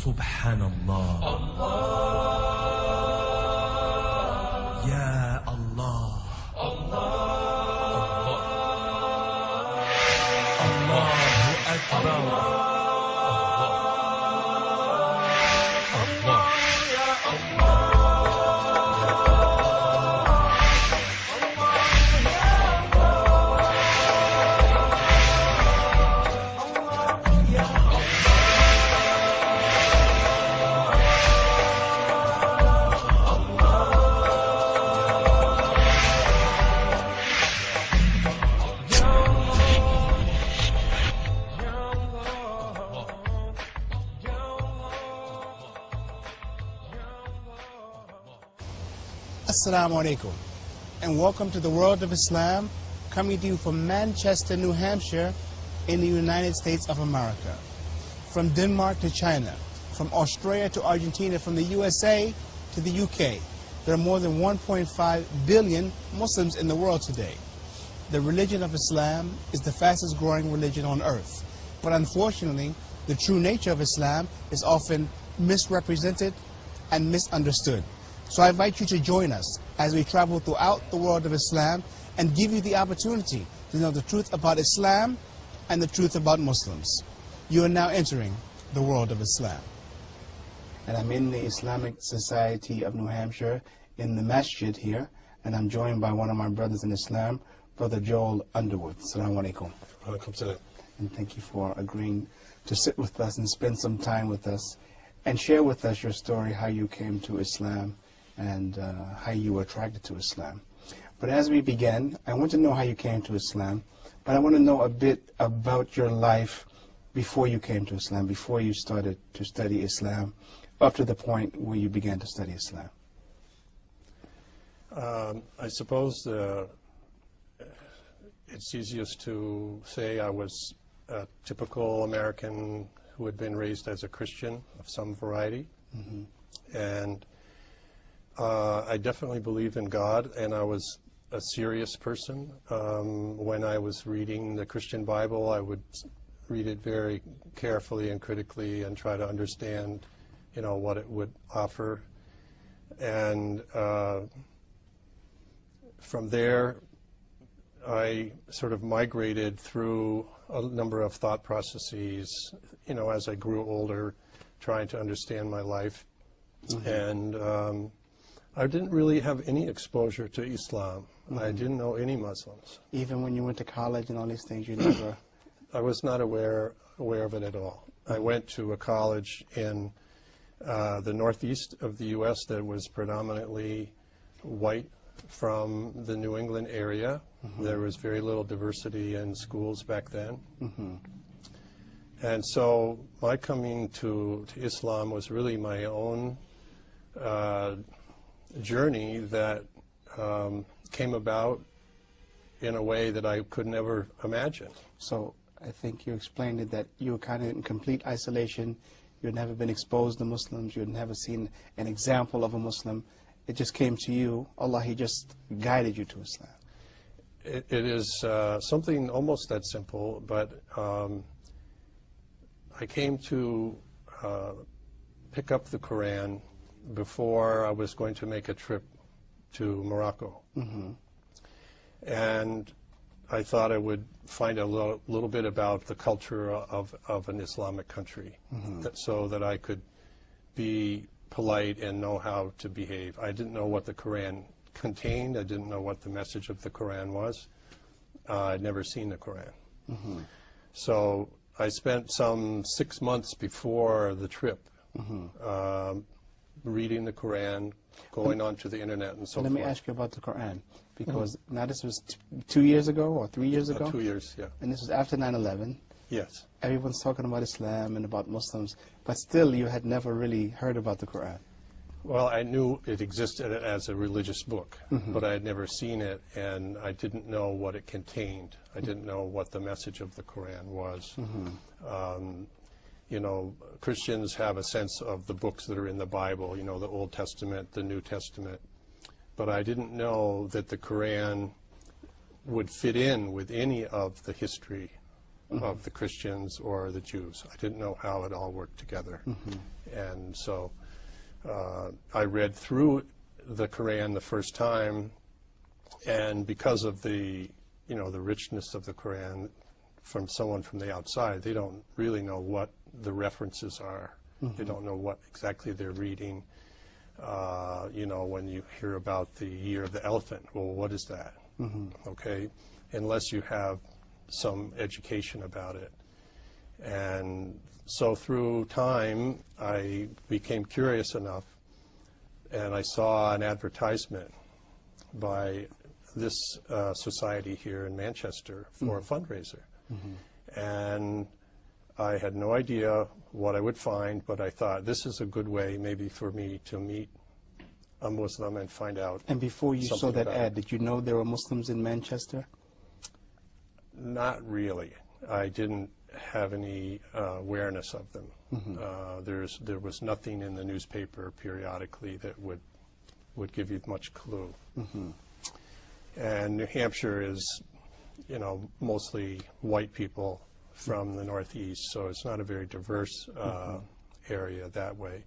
Subhanallah. Ya Allah. Allahu Akbar. Assalamu alaikum, and welcome to the World of Islam, coming to you from Manchester, New Hampshire, in the United States of America. From Denmark to China, from Australia to Argentina, from the USA to the UK, there are more than 1.5 billion Muslims in the world today. The religion of Islam is the fastest growing religion on earth, but unfortunately, the true nature of Islam is often misrepresented and misunderstood. So I invite you to join us as we travel throughout the world of Islam and give you the opportunity to know the truth about Islam and the truth about Muslims. You are now entering the world of Islam. And I'm in the Islamic Society of New Hampshire in the masjid here, and I'm joined by one of my brothers in Islam, Brother Joel Underwood. Assalamu alaikum. Welcome to that. And thank you for agreeing to sit with us and spend some time with us and share with us your story, how you came to Islam and how you were attracted to Islam. But as we begin, I want to know how you came to Islam, but I want to know a bit about your life before you came to Islam, before you started to study Islam, up to the point where you began to study Islam. I suppose it's easiest to say I was a typical American who had been raised as a Christian of some variety. And I definitely believed in God, and I was a serious person. When I was reading the Christian Bible, I would read it very carefully and critically and try to understand, what it would offer. And from there, I sort of migrated through a number of thought processes, as I grew older, trying to understand my life. And I didn't really have any exposure to Islam. I didn't know any Muslims. Even when you went to college and all these things, you never... I was not aware of it at all. I went to a college in the northeast of the U.S. that was predominantly white from the New England area. There was very little diversity in schools back then. And so my coming to Islam was really my own journey that came about in a way that I could never imagine. So I think you explained it that you were kind of in complete isolation. You had never been exposed to Muslims. You had never seen an example of a Muslim. It just came to you. Allah, He just guided you to Islam. It is something almost that simple, but I came to pick up the Quran before I was going to make a trip to Morocco. And I thought I would find a little bit about the culture of an Islamic country, so that I could be polite and know how to behave. I didn't know what the Quran contained. I didn't know what the message of the Quran was. I'd never seen the Quran. So I spent some 6 months before the trip reading the Quran, going onto the internet and so forth. Let me ask you about the Quran, because now this was 2 years ago or 3 years ago? 2 years, yeah. And this was after 9/11. Yes. Everyone's talking about Islam and about Muslims, but still you had never really heard about the Quran. Well, I knew it existed as a religious book, but I had never seen it, and I didn't know what it contained. I didn't know what the message of the Quran was. You know, Christians have a sense of the books that are in the Bible, you know, the Old Testament, the New Testament. But I didn't know that the Quran would fit in with any of the history of the Christians or the Jews. I didn't know how it all worked together. And so I read through the Quran the first time, and because of the, you know, the richness of the Quran from someone from the outside, they don't really know what the references are. They don't know what exactly they're reading. You know, when you hear about the year of the elephant, well, what is that? Okay, unless you have some education about it. And so through time, I became curious enough, and I saw an advertisement by this society here in Manchester for a fundraiser. And I had no idea what I would find, but I thought this is a good way maybe for me to meet a Muslim and find out. And before you saw something that about ad, it. did you know there were Muslims in Manchester? Not really. I didn't have any awareness of them. There was nothing in the newspaper periodically that would give you much clue. And New Hampshire is, you know, mostly white people from the Northeast, so it's not a very diverse area that way.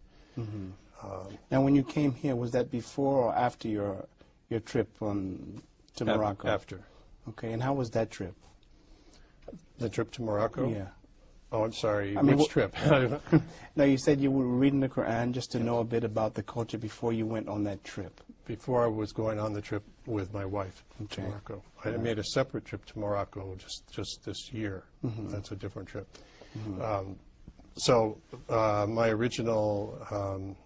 Now, when you came here, was that before or after your trip to Morocco? After. Okay, and how was that trip? The trip to Morocco? Yeah. Oh, I'm sorry. I mean, Which trip? No, you said you were reading the Quran just to know a bit about the culture before you went on that trip. Before I was going on the trip with my wife to Okay. Morocco. I made a separate trip to Morocco just this year. That's a different trip. So my original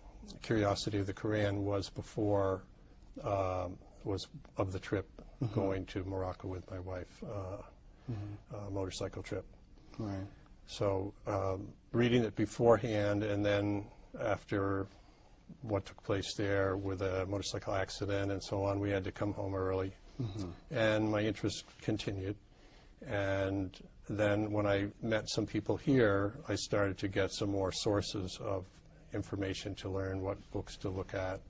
curiosity of the Quran was before, was of the trip going to Morocco with my wife, motorcycle trip. Right. So reading it beforehand, and then after what took place there with a motorcycle accident and so on, we had to come home early. And my interest continued. And then when I met some people here, I started to get some more sources of information to learn what books to look at.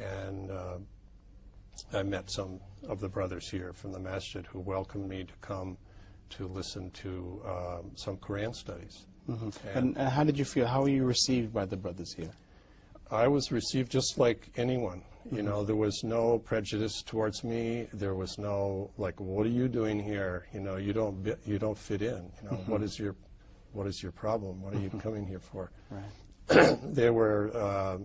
And I met some of the brothers here from the masjid who welcomed me to come to listen to some Quran studies. And how did you feel? How were you received by the brothers here? I was received just like anyone. You know, there was no prejudice towards me. There was no like, "What are you doing here? You know, you don't fit in. You know, what is your problem? What are you coming here for?" Right. They were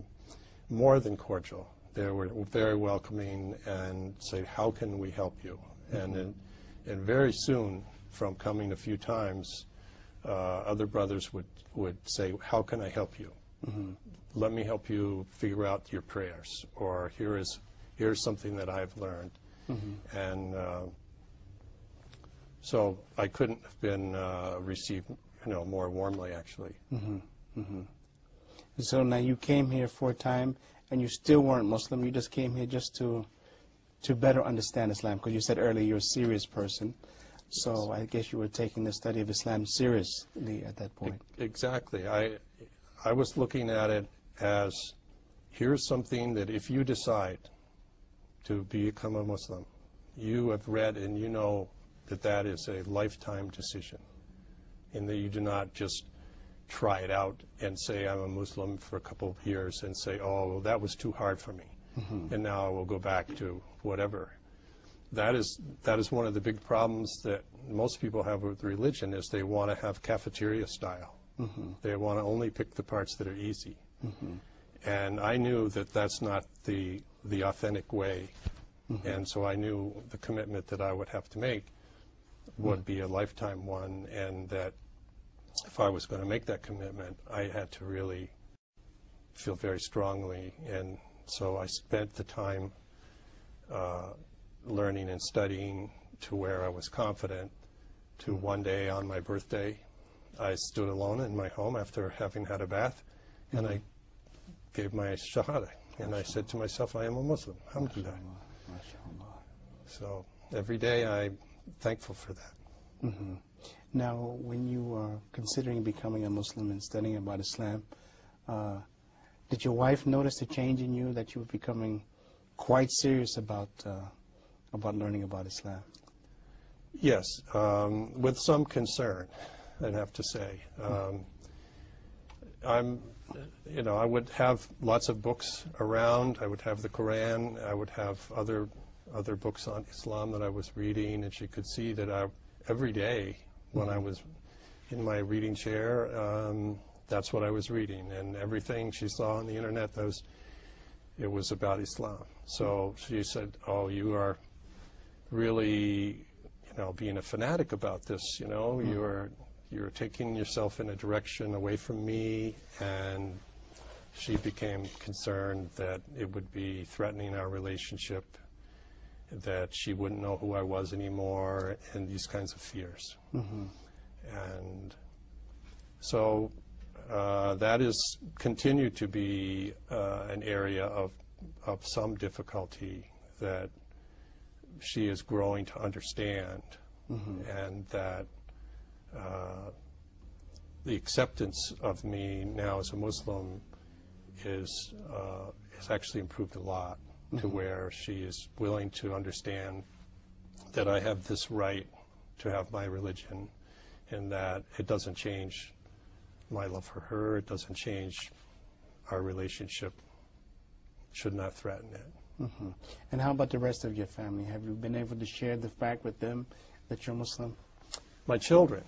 more than cordial. They were very welcoming and say, "How can we help you?" And very soon, from coming a few times, other brothers would say, "How can I help you? Let me help you figure out your prayers," or here's something that I've learned. And so I couldn't have been received, you know, more warmly, actually. So now you came here for a time, and you still weren't Muslim. You just came here just to better understand Islam, because you said earlier you're a serious person. So I guess you were taking the study of Islam seriously at that point. Exactly. I was looking at it as, here's something that if you decide to become a Muslim, you have read and you know that that is a lifetime decision, and that you do not just try it out and say, I'm a Muslim for a couple of years and say, oh, well, that was too hard for me, and now I will go back to whatever. That is one of the big problems that most people have with religion, is they want to have cafeteria style. They want to only pick the parts that are easy. And I knew that that's not the authentic way. And so I knew the commitment that I would have to make would be a lifetime one, and that if I was going to make that commitment, I had to really feel very strongly. And so I spent the time learning and studying to where I was confident, to one day on my birthday, I stood alone in my home after having had a bath, and I gave my shahada, and I said to myself, I am a Muslim. Alhamdulillah. So every day I'm thankful for that. Now, when you were considering becoming a Muslim and studying about Islam, did your wife notice a change in you, that you were becoming quite serious about learning about Islam? Yes, with some concern, I'd have to say. I would have lots of books around. I would have the Quran. I would have other books on Islam that I was reading, and she could see that every day when I was in my reading chair, that's what I was reading, and everything she saw on the internet, it was about Islam. So she said, "Oh, you are really, being a fanatic about this. You're taking yourself in a direction away from me," and she became concerned that it would be threatening our relationship, that she wouldn't know who I was anymore, and these kinds of fears. And so that is continued to be an area of some difficulty that she is growing to understand, and that the acceptance of me now as a Muslim is actually improved a lot, to where she is willing to understand that I have this right to have my religion, and that it doesn't change my love for her, it doesn't change our relationship, should not threaten it. And how about the rest of your family? Have you been able to share the fact with them that you're Muslim? My children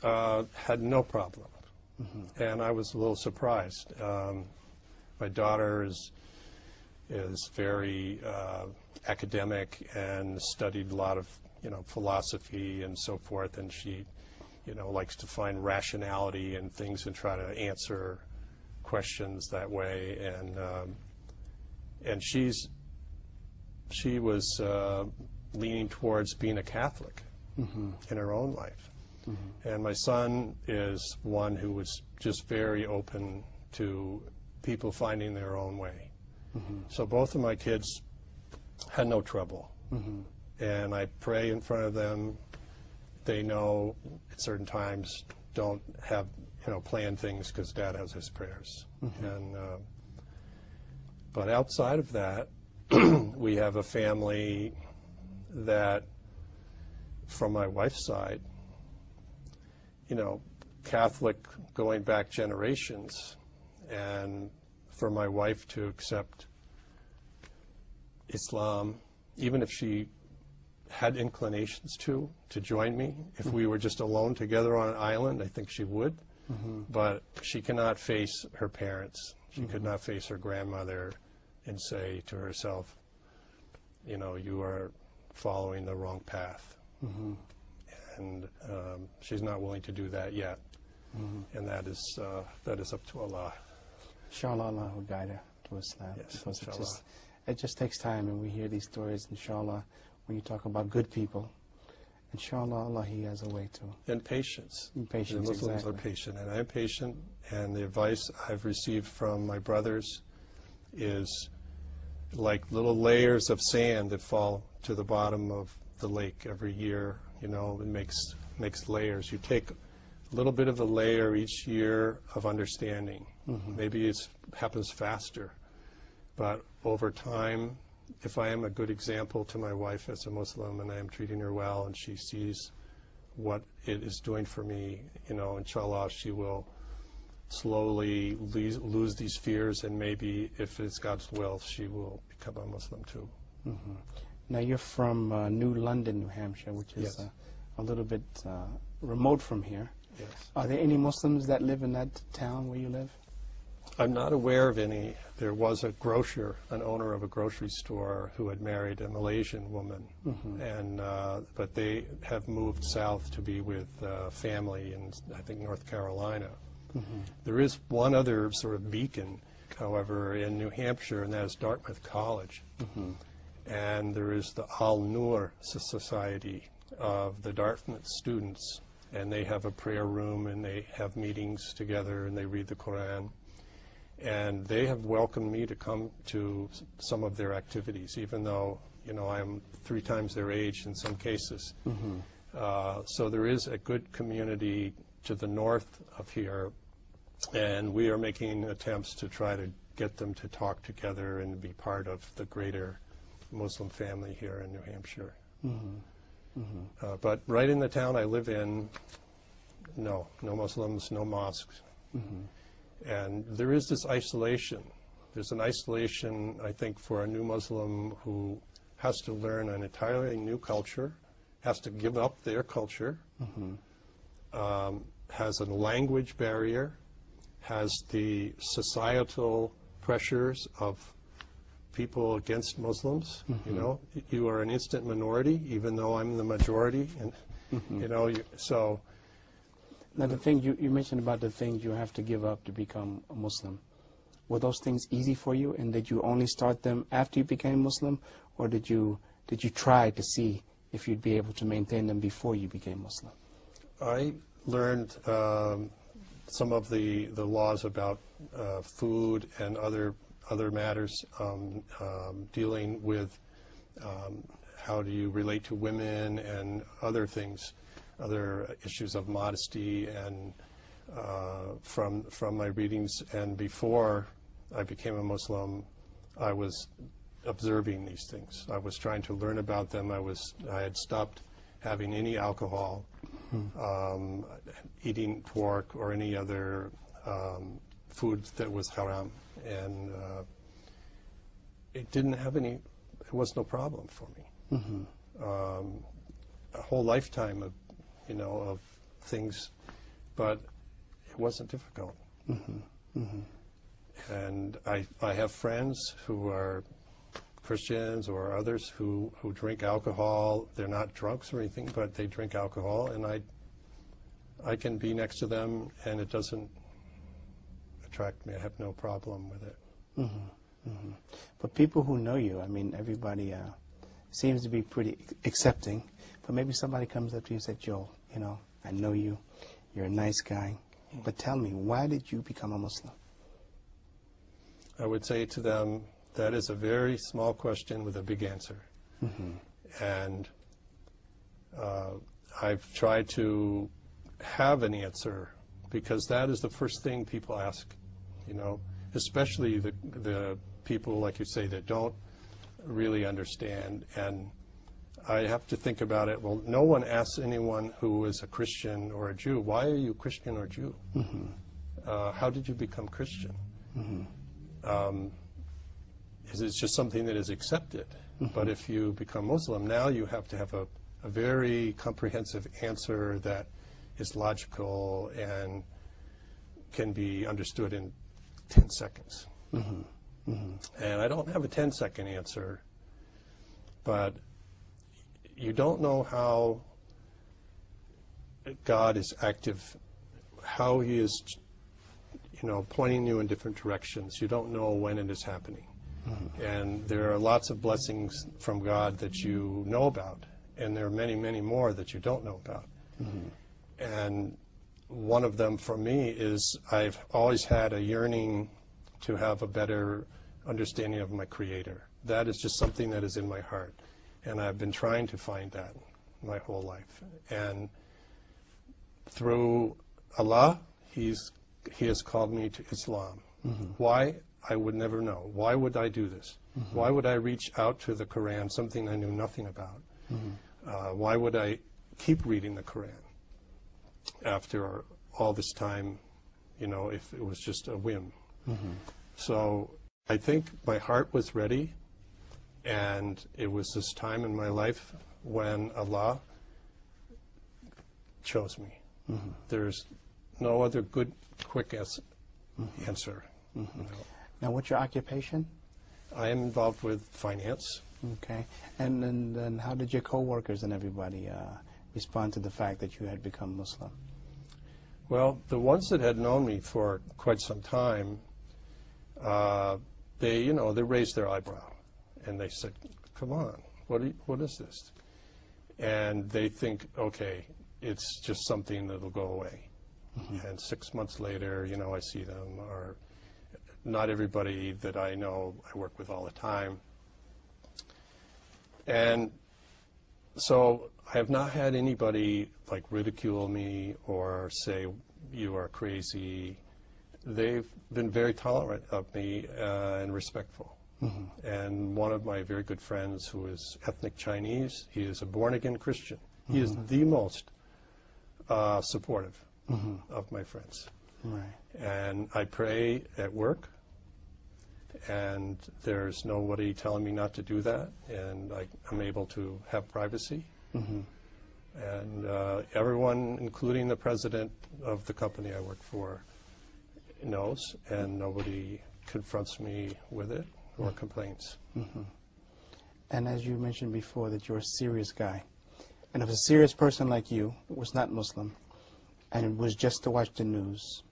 had no problem, and I was a little surprised. My daughter is very academic and studied a lot of philosophy and so forth, and she likes to find rationality in things and try to answer questions that way, and she was leaning towards being a Catholic in her own life. And my son is one who was just very open to people finding their own way. So both of my kids had no trouble. And I pray in front of them. They know at certain times, don't have plan things because Dad has his prayers. But outside of that, we have a family that, from my wife's side, Catholic going back generations, and for my wife to accept Islam, even if she had inclinations to join me, if we were just alone together on an island, I think she would. But she cannot face her parents. She could not face her grandmother and say to herself, you are following the wrong path. And she's not willing to do that yet. And that is up to Allah. Inshallah, Allah will guide her to Islam. Yes, Because it just takes time, and we hear these stories, inshallah, when you talk about good people. Inshallah, Allah, He has a way to. And patience. And patience, the Muslims exactly. are patient, and I'm patient, and the advice I've received from my brothers is like little layers of sand that fall to the bottom of the lake every year. It makes layers. You take a little bit of a layer each year of understanding. Maybe it happens faster, but over time, if I am a good example to my wife as a Muslim and I am treating her well and she sees what it is doing for me, inshallah, she will slowly lose these fears, and maybe, if it's God's will, she will become a Muslim too. Now, you're from New London, New Hampshire, which is Yes. a little bit remote from here. Yes. Are there any Muslims that live in that town where you live? I'm not aware of any. There was a grocer, an owner of a grocery store, who had married a Malaysian woman, but they have moved south to be with family in, I think, North Carolina. There is one other sort of beacon, however, in New Hampshire, and that is Dartmouth College. And there is the Al-Nur Society of the Dartmouth students, and they have a prayer room, and they have meetings together, and they read the Quran. And they have welcomed me to come to some of their activities, even though, I am 3 times their age in some cases. So there is a good community to the north of here, and we are making attempts to try to get them to talk together and be part of the greater Muslim family here in New Hampshire. But right in the town I live in, no Muslims, no mosques. And there is this isolation. There's an isolation, I think, for a new Muslim who has to learn an entirely new culture, has to give up their culture, has a language barrier, has the societal pressures of people against Muslims. You know, you are an instant minority, even though I'm the majority, and you know, so. Now, the thing you mentioned about the things you have to give up to become a Muslim, were those things easy for you, and did you only start them after you became Muslim, or did you try to see if you'd be able to maintain them before you became Muslim? I learned some of the laws about food and other matters, dealing with how do you relate to women and other things, other issues of modesty, and from my readings. And before I became a Muslim, I was observing these things. I was trying to learn about them. I had stopped having any alcohol, eating pork or any other food that was haram, and it didn't have any. It was no problem for me. A whole lifetime of, you know, of things, but it wasn't difficult. And I have friends who are Christians or others who drink alcohol. They're not drunks or anything, but they drink alcohol, and I can be next to them, and it doesn't attract me. I have no problem with it. But people who know you, I mean, everybody seems to be pretty accepting, but maybe somebody comes up to you and says, Joel, you know, I know you, you're a nice guy, but tell me, why did you become a Muslim? I would say to them, that is a very small question with a big answer. And I've tried to have an answer, because that is the first thing people ask, you know, especially the people, like you say, that don't really understand. And I have to think about it. Well, no one asks anyone who is a Christian or a Jew, why are you Christian or Jew? How did you become Christian? Is it just something that is accepted? But if you become Muslim, now you have to have a very comprehensive answer that is logical and can be understood in 10 seconds. And I don't have a 10-second answer, but you don't know how God is active, how He is, you know, pointing you in different directions. You don't know when it is happening. And there are lots of blessings from God that you know about, and there are many, many more that you don't know about. And one of them for me is I've always had a yearning to have a better understanding of my Creator. That is just something that is in my heart, and I've been trying to find that my whole life. And through Allah, He has called me to Islam. Why? I would never know. Why would I do this? Why would I reach out to the Quran, something I knew nothing about? Why would I keep reading the Quran after all this time, you know, if it was just a whim? So I think my heart was ready, and it was this time in my life when Allah chose me. There's no other good, quick answer. You know. Now, what's your occupation? I am involved with finance. Okay. And then how did your co-workers and everybody respond to the fact that you had become Muslim? Well, the ones that had known me for quite some time, they raised their eyebrow, and they said, "Come on, what is this?" And they think, okay, it's just something that'll go away. And 6 months later, you know, I see them, or not everybody that I know I work with all the time. And so I have not had anybody like ridicule me or say you are crazy. They've been very tolerant of me and respectful. And one of my very good friends who is ethnic Chinese, he is a born-again Christian. He is the most supportive of my friends. Right. And I pray at work, and there's nobody telling me not to do that, and I'm able to have privacy. And everyone, including the president of the company I work for, knows, and nobody confronts me with it or complains. And as you mentioned before, that you're a serious guy. And if a serious person like you was not Muslim, and it was just to watch the news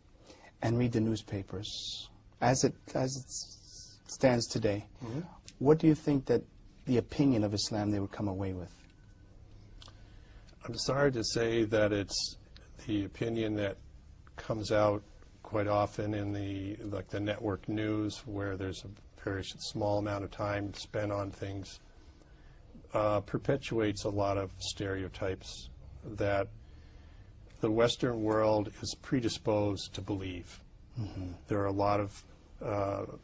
and read the newspapers, as it stands today, what do you think that the opinion of Islam they would come away with? I'm sorry to say that it's the opinion that comes out quite often in the network news, where there's a very small amount of time spent on things, perpetuates a lot of stereotypes that the Western world is predisposed to believe. There are a lot of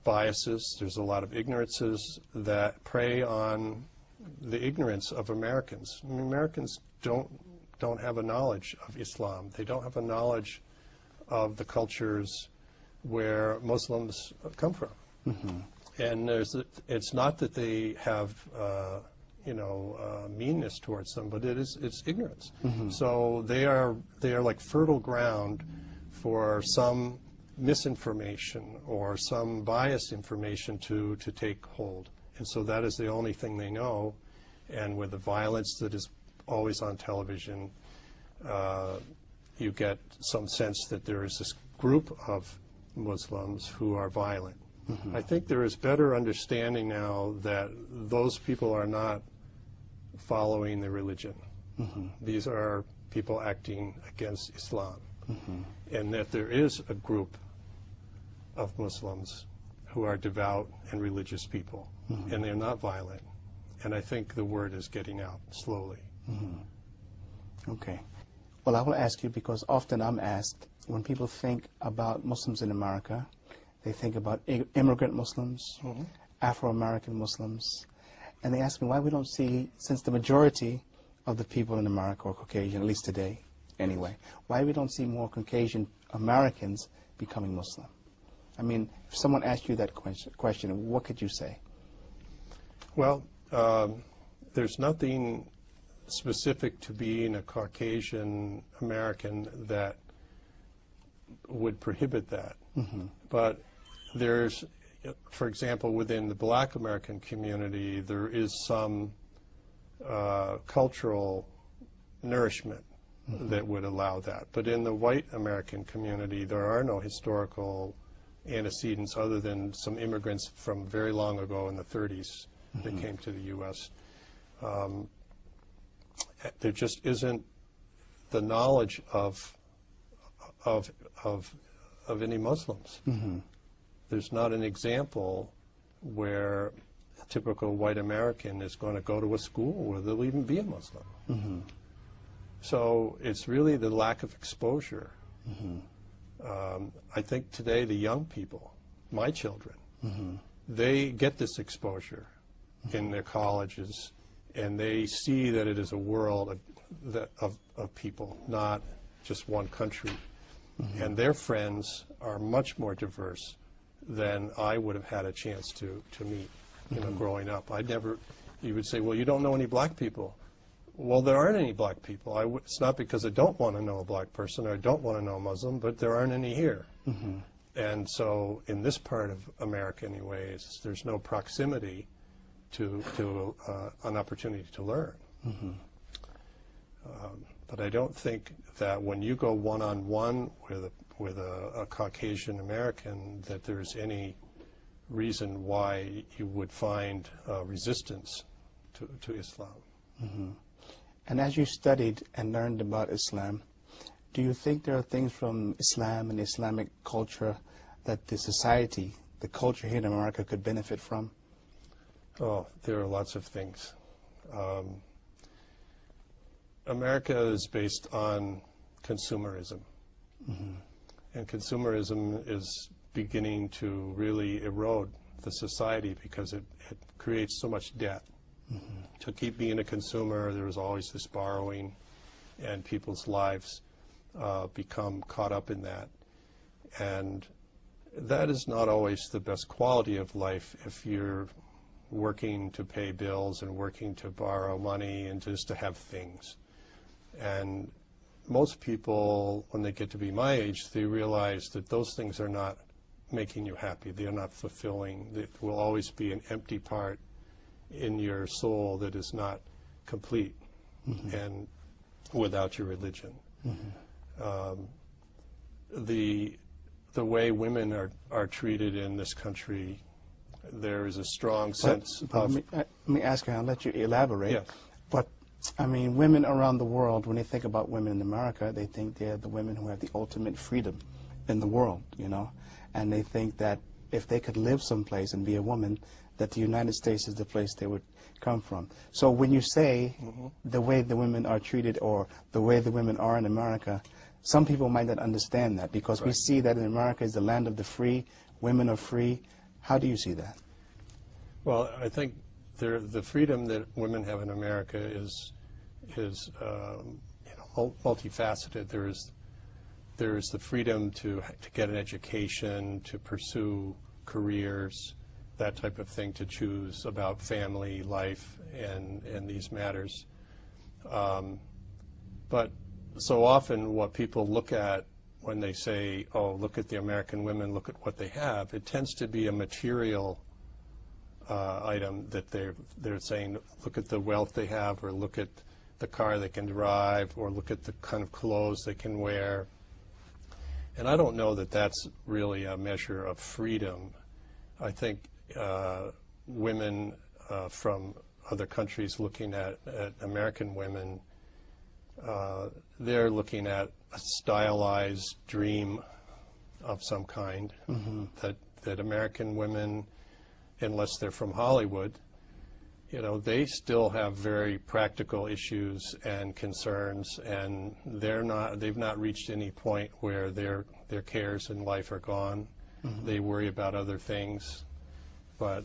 biases, there's a lot of ignorances that prey on the ignorance of Americans. I mean, Americans don't have a knowledge of Islam. They don't have a knowledge of the cultures where Muslims come from. And it's not that they have meanness towards them, but it's ignorance. So they are like fertile ground for some misinformation or some biased information to take hold. And so that is the only thing they know. And with the violence that is always on television, you get some sense that there is this group of Muslims who are violent. I think there is better understanding now that those people are not following the religion. These are people acting against Islam. And that there is a group of Muslims who are devout and religious people, and they're not violent. And I think the word is getting out slowly. Okay. Well, I will ask you, because often I'm asked, when people think about Muslims in America, they think about immigrant Muslims, Afro-American Muslims, and they ask me why we don't see, since the majority of the people in America are Caucasian, at least today anyway, why we don't see more Caucasian Americans becoming Muslim? I mean, if someone asked you that question, what could you say? Well, there's nothing specific to being a Caucasian American that would prohibit that. But there's, for example, within the Black American community, there is some cultural nourishment that would allow that. But in the white American community, there are no historical antecedents other than some immigrants from very long ago in the 30s that came to the U.S. There just isn't the knowledge of any Muslims. There's not an example where a typical white American is going to go to a school where there'll even be a Muslim. So it's really the lack of exposure. I think today the young people, my children, they get this exposure in their colleges, and they see that it is a world of people, not just one country. And their friends are much more diverse than I would have had a chance to meet, growing up. You would say, well, you don't know any black people. Well, there aren't any black people. It's not because I don't want to know a black person or I don't want to know a Muslim, but there aren't any here. And so in this part of America anyways, there's no proximity to an opportunity to learn. But I don't think that when you go one-on-one with a Caucasian American that there's any reason why you would find resistance to Islam. And as you studied and learned about Islam, do you think there are things from Islam and Islamic culture that the society, the culture here in America could benefit from? Oh, there are lots of things. America is based on consumerism. And consumerism is beginning to really erode the society because it creates so much debt. To keep being a consumer, there was always this borrowing, and people's lives become caught up in that. And that is not always the best quality of life if you're working to pay bills and working to borrow money and just to have things. And most people, when they get to be my age, they realize that those things are not making you happy. They are not fulfilling. There will always be an empty part in your soul that is not complete and without your religion. The way women are treated in this country, there is a strong sense of... Let me ask you, I'll let you elaborate. Yes. But, I mean, women around the world, when they think about women in America, they think they're the women who have the ultimate freedom in the world, you know? And they think that if they could live someplace and be a woman, that the United States is the place they would come from. So when you say the way the women are treated or the way the women are in America, some people might not understand that because we see that in America is the land of the free, women are free. How do you see that? Well, I think the freedom that women have in America is multifaceted. There is the freedom to get an education, to pursue careers, that type of thing, to choose about family, life, and these matters. But so often what people look at when they say, oh, look at the American women, look at what they have, it tends to be a material item that they're saying, look at the wealth they have, or look at the car they can drive, or look at the kind of clothes they can wear. And I don't know that that's really a measure of freedom. I think women from other countries looking at American women, they're looking at a stylized dream of some kind, that American women, unless they're from Hollywood, you know, they still have very practical issues and concerns, and they've not reached any point where their cares in life are gone. They worry about other things. But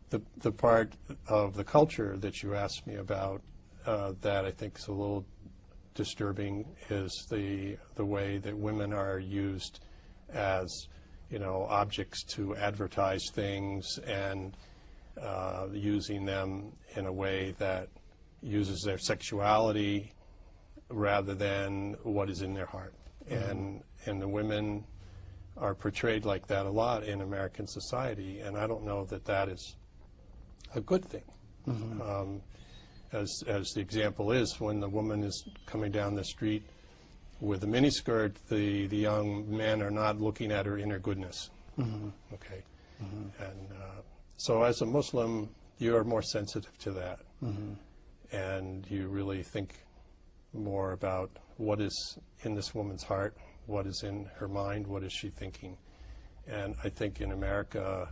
the part of the culture that you asked me about that I think is a little disturbing is the way that women are used as, you know, objects to advertise things, and using them in a way that uses their sexuality rather than what is in their heart. And the women are portrayed like that a lot in American society, and I don't know that that is a good thing. As the example is, when the woman is coming down the street with a miniskirt, the young men are not looking at her inner goodness. Okay, and so as a Muslim, you are more sensitive to that, and you really think more about what is in this woman's heart, what is in her mind, what is she thinking. And I think in America,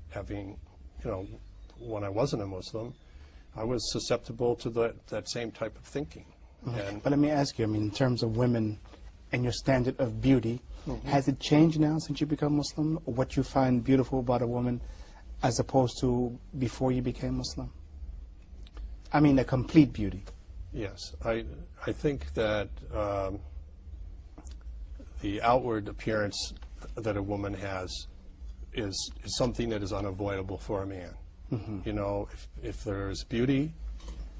having, you know, when I wasn't a Muslim, I was susceptible to that same type of thinking. But let me ask you, I mean, in terms of women and your standard of beauty, has it changed now since you become Muslim? What you find beautiful about a woman as opposed to before you became Muslim? I mean, a complete beauty. Yes, I think that the outward appearance that a woman has is something that is unavoidable for a man. You know, if there's beauty,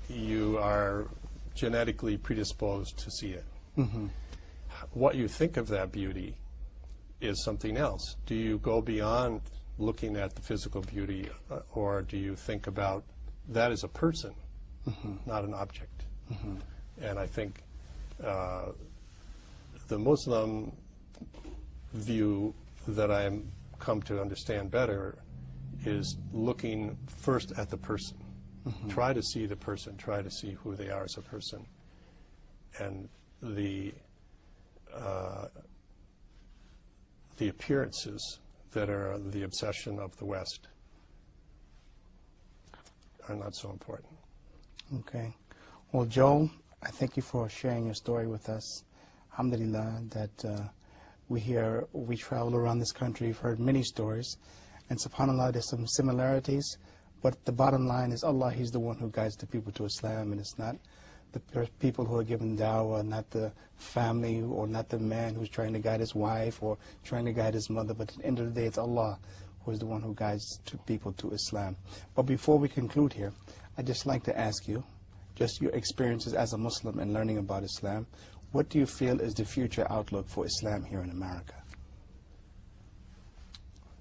you are genetically predisposed to see it. What you think of that beauty is something else. Do you go beyond looking at the physical beauty, or do you think about that as a person, not an object? And I think the Muslim view that I am come to understand better is looking first at the person. Try to see the person, try to see who they are as a person. And the appearances that are the obsession of the West are not so important. Okay. Well, Joel, I thank you for sharing your story with us. Alhamdulillah, that we travel around this country, we've heard many stories, and subhanAllah, there's some similarities, But the bottom line is Allah, He's the one who guides the people to Islam, and it's not the people who are given dawah, not the family or not the man who's trying to guide his wife or trying to guide his mother. But at the end of the day, it's Allah who is the one who guides people to Islam. But before we conclude here, I'd just like to ask you, just your experiences as a Muslim and learning about Islam, what do you feel is the future outlook for Islam here in America?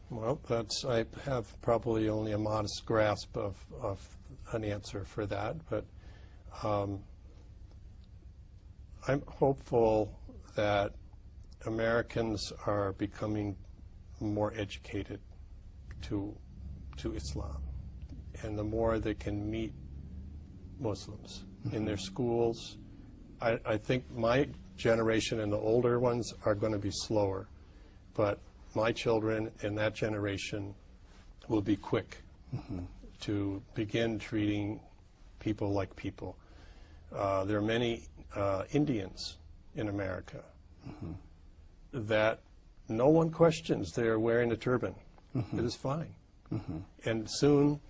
Well, I have probably only a modest grasp of an answer for that, but I'm hopeful that Americans are becoming more educated to Islam, and the more they can meet Muslims in their schools. I think my generation and the older ones are going to be slower, but my children in that generation will be quick to begin treating people like people. There are many Indians in America that no one questions they're wearing a turban. It is fine. And soon,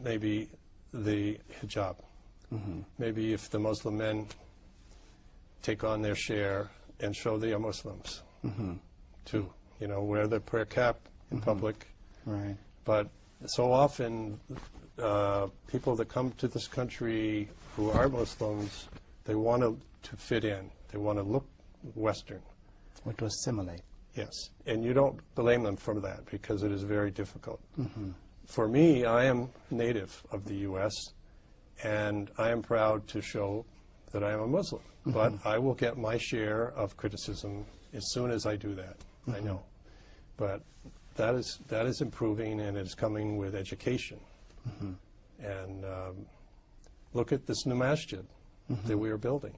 maybe the hijab. Maybe if the Muslim men take on their share and show they are Muslims too, wear the prayer cap in public. Right. But so often, people that come to this country who are Muslims, they want to fit in. They want to look Western. Or to assimilate. Yes. And you don't blame them for that because it is very difficult. For me, I am native of the U.S., and I am proud to show that I am a Muslim. But I will get my share of criticism as soon as I do that. I know. But that is improving, and it's coming with education. And look at this new masjid that we are building.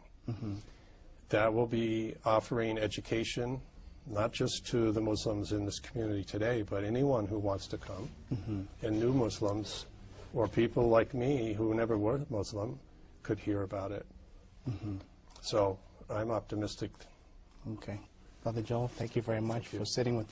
That will be offering education, not just to the Muslims in this community today, but anyone who wants to come, and new Muslims, or people like me who never were Muslim, could hear about it. So I'm optimistic. Okay. Brother Joel, thank you very much for sitting with